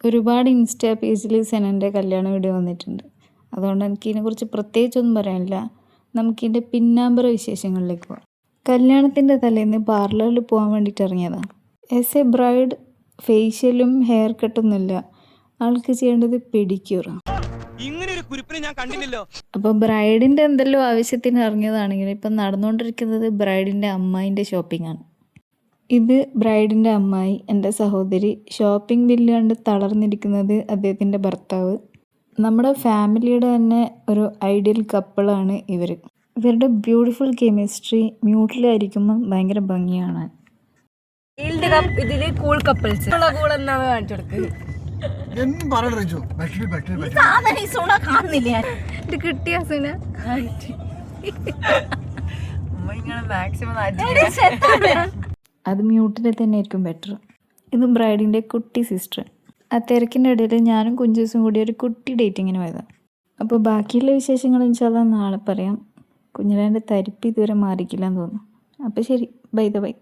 ഒരുപാട് ഇൻസ്റ്റാ പേജിൽ സെനൻ്റെ കല്യാണ വീഡിയോ വന്നിട്ടുണ്ട്. അതുകൊണ്ട് എനിക്കിതിനെക്കുറിച്ച് പ്രത്യേകിച്ചൊന്നും പറയാനില്ല. നമുക്കിതിൻ്റെ പിന്നാമ്പുറ വിശേഷങ്ങളിലേക്ക് പോകാം. കല്യാണത്തിൻ്റെ തലേന്ന് പാർലറിൽ പോകാൻ വേണ്ടിയിട്ട് ഇറങ്ങിയതാണ്. ആസ് എ ബ്രൈഡ് ഫേഷ്യലും ഹെയർ കട്ടൊന്നുമില്ല, ആൾക്ക് ചെയ്യേണ്ടത് പെഡിക്യൂറാണ്. അപ്പോൾ ബ്രൈഡിൻ്റെ എന്തെല്ലോ ആവശ്യത്തിന് ഇറങ്ങിയതാണെങ്കിൽ ഇപ്പം നടന്നുകൊണ്ടിരിക്കുന്നത് ബ്രൈഡിൻ്റെ അമ്മായിൻ്റെ ഷോപ്പിംഗ് ആണ്. ഇത് ബ്രൈഡിൻ്റെ അമ്മായി, എൻ്റെ സഹോദരി. ഷോപ്പിംഗ് ബില്ല് കണ്ട് തളർന്നിരിക്കുന്നത് അദ്ദേഹത്തിൻ്റെ ഭർത്താവ്. നമ്മുടെ ഫാമിലിയുടെ തന്നെ ഒരു ഐഡിയൽ കപ്പിളാണ് ഇവർ. ഇവരുടെ ബ്യൂട്ടിഫുൾ കെമിസ്ട്രി മ്യൂട്ടിലായിരിക്കുമ്പോൾ ഭയങ്കര ഭംഗിയാണ്. ഇതില് കൂൾ കപ്പിൾസ് കാണിച്ചു കിട്ടിയ അത് മ്യൂട്ടിൽ തന്നെ ആയിരിക്കും ബെറ്റർ. ഇത് ബ്രൈഡിൻ്റെ കുട്ടി സിസ്റ്റർ. ആ തിരക്കിൻ്റെ ഇടയിൽ ഞാനും കുഞ്ചൂസും കൂടി ഒരു കുട്ടി ഡേറ്റിങ്ങിന് പോയതാണ്. അപ്പോൾ ബാക്കിയുള്ള വിശേഷങ്ങൾ ഇൻഷാല്ലാ നാളെ പറയാം. കുഞ്ഞിരാൻ്റെ തരിപ്പ് ഇതുവരെ മാറിക്കില്ല എന്ന് തോന്നുന്നു. അപ്പോൾ ശരി, ബൈ.